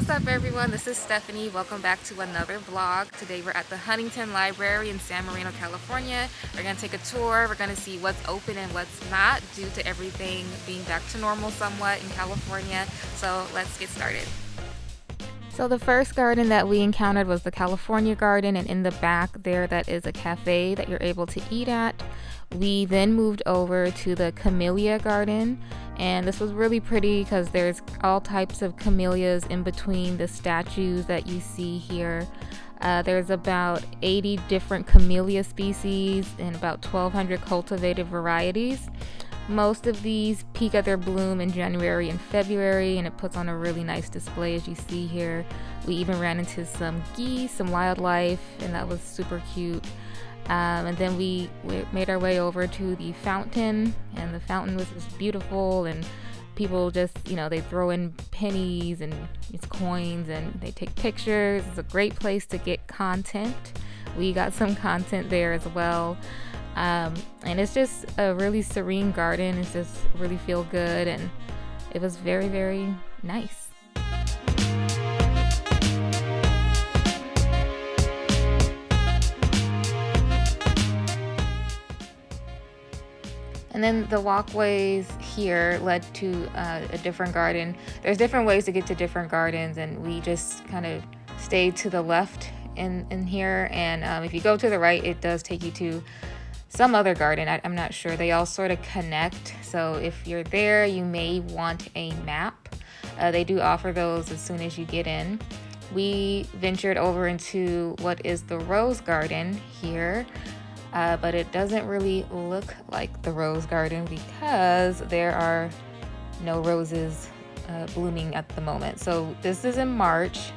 What's up everyone, this is Stephanie. Welcome back to another vlog. Today we're at the Huntington Library in San Marino, California. We're going to take a tour. We're going to see what's open and what's not due to everything being back to normal somewhat in California. So let's get started. So the first garden that we encountered was the California garden, and in the back there that is a cafe that you're able to eat at. We then moved over to the Camellia garden, and this was really pretty because there's all types of camellias in between the statues that you see here. There's about 80 different camellia species and about 1,200 cultivated varieties. Most of these peak at their bloom in January and February, and it puts on a really nice display as you see here. We even ran into some geese, some wildlife, and that was super cute. And then we made our way over to the fountain, and the fountain was just beautiful, and people just, they throw in pennies and it's coins and they take pictures. It's a great place to get content. We got some content there as well. And it's just a really serene garden. It's just really feel good, and it was very, very nice. And then the walkways here led to a different garden. There's different ways to get to different gardens, and we just kind of stayed to the left in here. And if you go to the right, it does take you to some other garden. I'm not sure. They all sort of connect. So if you're there, you may want a map. They do offer those as soon as you get in. We ventured over into what is the Rose Garden here. But it doesn't really look like the rose garden because there are no roses blooming at the moment. So this is in March,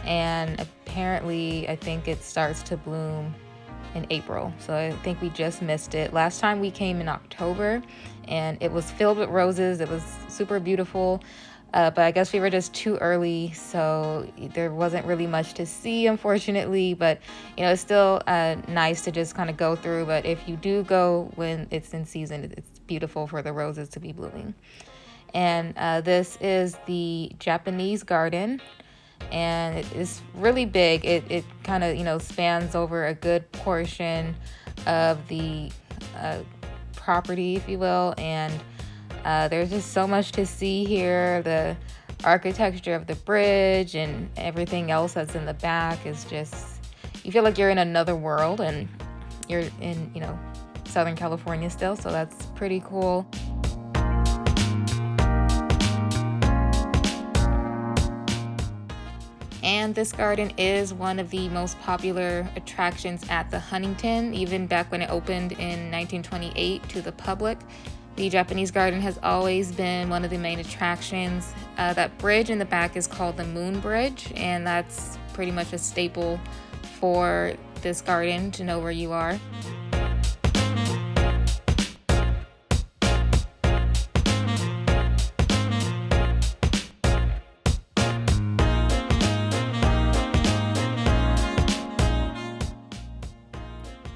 and apparently I think it starts to bloom in April. So I think we just missed it. Last time we came in October and it was filled with roses. It was super beautiful. But I guess we were just too early, so there wasn't really much to see, unfortunately. But, it's still nice to just kind of go through. But if you do go when it's in season, it's beautiful for the roses to be blooming. And this is the Japanese garden, and it is really big. It kind of, spans over a good portion of the property, if you will, and there's just so much to see here. The architecture of the bridge and everything else that's in the back is just, you feel like you're in another world, and you're in, Southern California still, so that's pretty cool. And this garden is one of the most popular attractions at the Huntington, even back when it opened in 1928 to the public. The Japanese garden has always been one of the main attractions. That bridge in the back is called the Moon Bridge, and that's pretty much a staple for this garden to know where you are.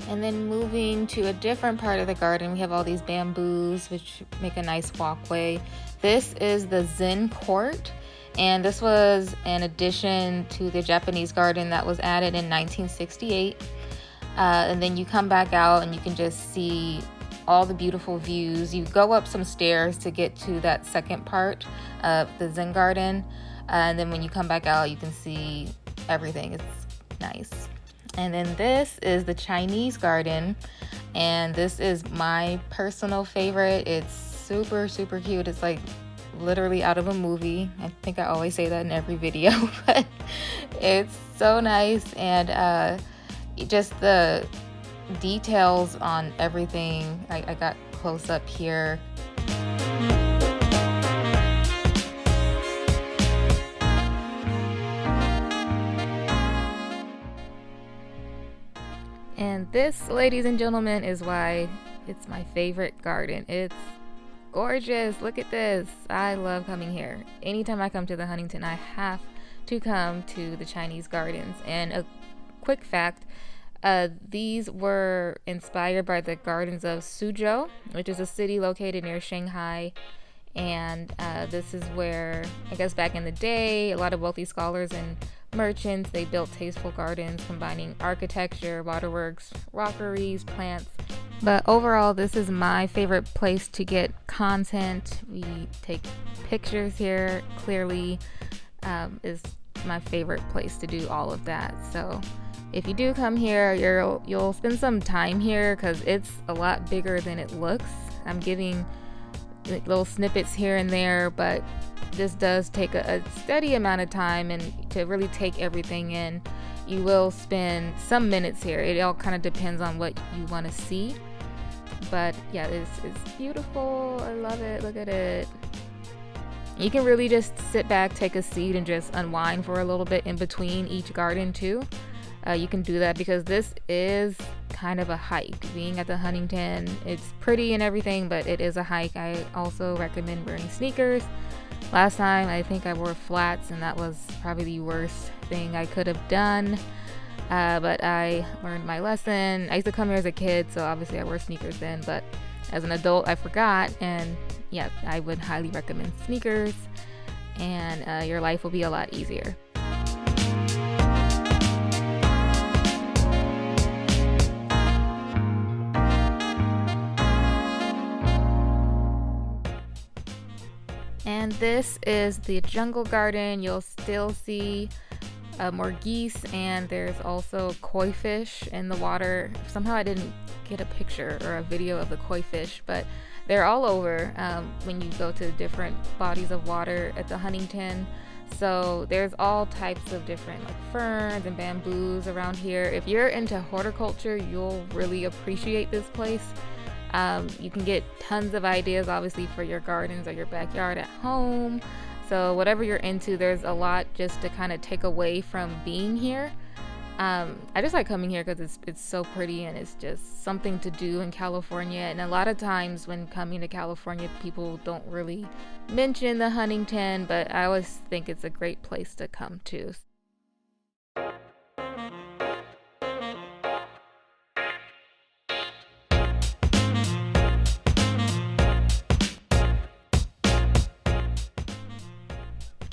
And then moving to a different part of the garden, we have all these bamboos, which make a nice walkway. This is the Zen Court, and this was an addition to the Japanese garden that was added in 1968. And then you come back out and you can just see all the beautiful views. You go up some stairs to get to that second part of the Zen garden. And then when you come back out, you can see everything. It's nice. And then this is the Chinese garden, and this is my personal favorite. It's super, super cute. It's like literally out of a movie. I think I always say that in every video, but it's so nice. And just the details on everything. I got close up here. And this, ladies and gentlemen, is why it's my favorite garden. It's gorgeous. Look at this. I love coming here. Anytime I come to the Huntington, I have to come to the Chinese gardens. And a quick fact, these were inspired by the gardens of Suzhou, which is a city located near Shanghai. And this is where, I guess back in the day, a lot of wealthy scholars and merchants, they built tasteful gardens combining architecture, waterworks, rockeries, plants. But overall, this is my favorite place to get content. We take pictures here. Clearly is my favorite place to do all of that. So if you do come here, you'll spend some time here because it's a lot bigger than it looks. I'm giving little snippets here and there, but this does take a steady amount of time, and to really take everything in, you will spend some minutes here. It all kind of depends on what you want to see. But yeah, it's beautiful. I love it. Look at it. You can really just sit back, take a seat, and just unwind for a little bit in between each garden too. You can do that because this is kind of a hike. Being at the Huntington, it's pretty and everything, but it is a hike. I also recommend wearing sneakers. Last time I think I wore flats, and that was probably the worst thing I could have done. But I learned my lesson. I used to come here as a kid, so obviously I wore sneakers then, but as an adult I forgot, and yeah, I would highly recommend sneakers, and your life will be a lot easier. And this is the jungle garden. You'll still see more geese, and there's also koi fish in the water. Somehow I didn't get a picture or a video of the koi fish, but they're all over when you go to different bodies of water at the Huntington. So there's all types of different like ferns and bamboos around here. If you're into horticulture, you'll really appreciate this place. You can get tons of ideas obviously for your gardens or your backyard at home. So whatever you're into, there's a lot just to kind of take away from being here. I just like coming here because it's so pretty, and it's just something to do in California. And a lot of times when coming to California, people don't really mention the Huntington, but I always think it's a great place to come to.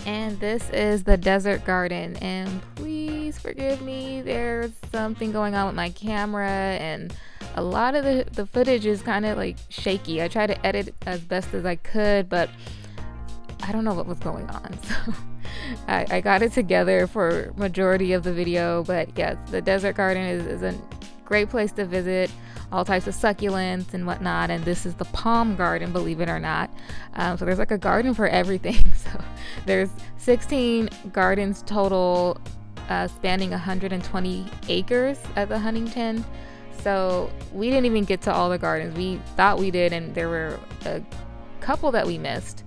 And this is the desert garden, and please forgive me, there's something going on with my camera, and a lot of the footage is kind of like shaky. I tried to edit as best as I could, but I don't know what was going on, so I got it together for majority of the video. But yes, the desert garden is a great place to visit. All types of succulents and whatnot, and this is the palm garden, believe it or not. So there's like a garden for everything. So there's 16 gardens total, spanning 120 acres at the Huntington. So we didn't even get to all the gardens. We thought we did, and there were a couple that we missed.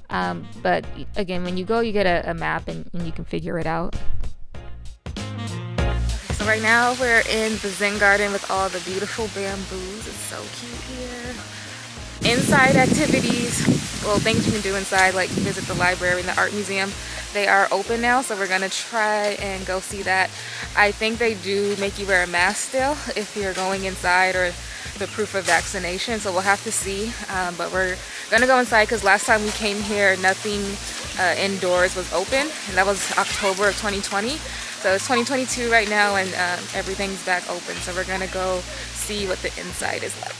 But again, when you go, you get a map, and you can figure it out. So right now we're in the Zen garden with all the beautiful bamboos. It's so cute here. Inside activities, well, things you can do inside, like visit the library and the art museum. They are open now, so we're gonna try and go see that. I think they do make you wear a mask still if you're going inside, or the proof of vaccination, so we'll have to see. But we're gonna go inside because last time we came here, nothing indoors was open, and that was October of 2020. So it's 2022 right now, and everything's back open. So we're gonna go see what the inside is like.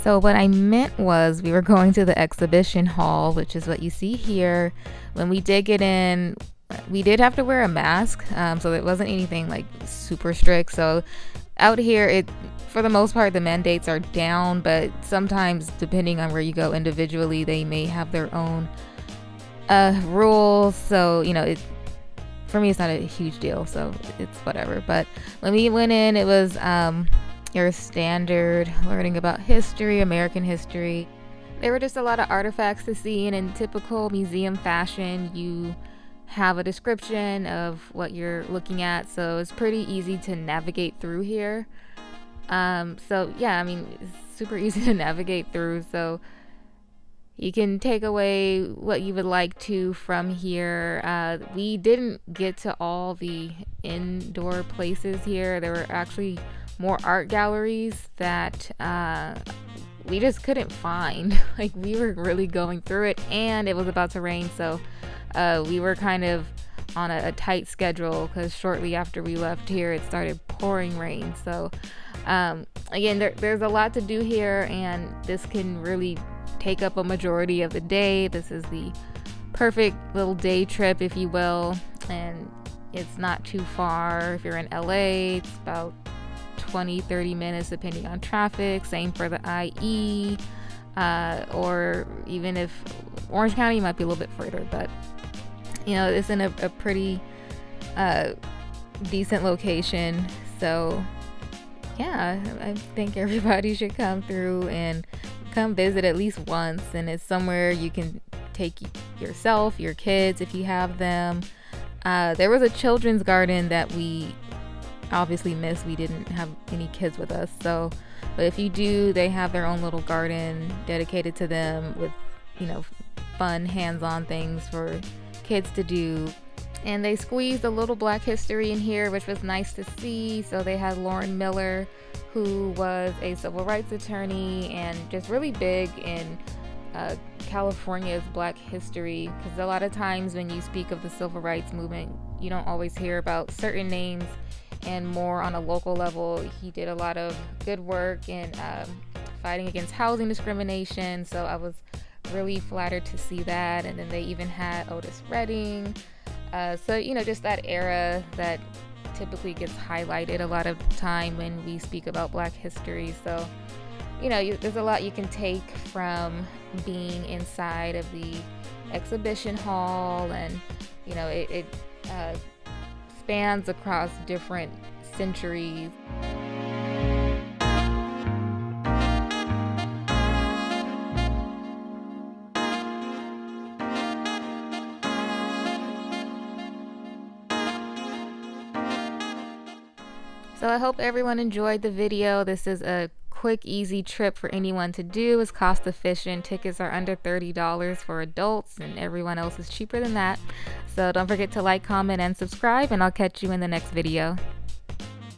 So what I meant was we were going to the exhibition hall, which is what you see here. When we did get in, we did have to wear a mask, so it wasn't anything like super strict. So out here, for the most part, the mandates are down, but sometimes depending on where you go individually, they may have their own rules. So, for me, it's not a huge deal, so it's whatever. But when we went in, it was your standard learning about history, American history. There were just a lot of artifacts to see, and in typical museum fashion, you have a description of what you're looking at, so it's pretty easy to navigate through here. So yeah, it's super easy to navigate through, so you can take away what you would like to from here. We didn't get to all the indoor places here. There were actually more art galleries that we just couldn't find. Like, we were really going through it, and it was about to rain, so we were kind of on a tight schedule, because shortly after we left here it started pouring rain. So again, there's a lot to do here, and this can really take up a majority of the day. This is the perfect little day trip, if you will, and it's not too far. If you're in LA, it's about 20-30 minutes depending on traffic. Same for the IE, or even if Orange County might be a little bit further, but you know, it's in a pretty decent location. So yeah, I think everybody should come through and come visit at least once, and it's somewhere you can take yourself, your kids if you have them. There was a children's garden that we obviously missed. We didn't have any kids with us, so but if you do, they have their own little garden dedicated to them with, you know, fun hands-on things for kids to do. And they squeezed a little Black history in here, which was nice to see. So they had Lauren Miller, who was a civil rights attorney and just really big in California's Black history, because a lot of times when you speak of the civil rights movement, you don't always hear about certain names, and more on a local level. He did a lot of good work in fighting against housing discrimination, so I was really flattered to see that. And then they even had Otis Redding, so you know, just that era that typically gets highlighted a lot of time when we speak about Black history. So you know, there's a lot you can take from being inside of the exhibition hall, and you know, it spans across different centuries. So I hope everyone enjoyed the video. This is a quick, easy trip for anyone to do. It's cost efficient. Tickets are under $30 for adults, and everyone else is cheaper than that. So don't forget to like, comment, and subscribe, and I'll catch you in the next video.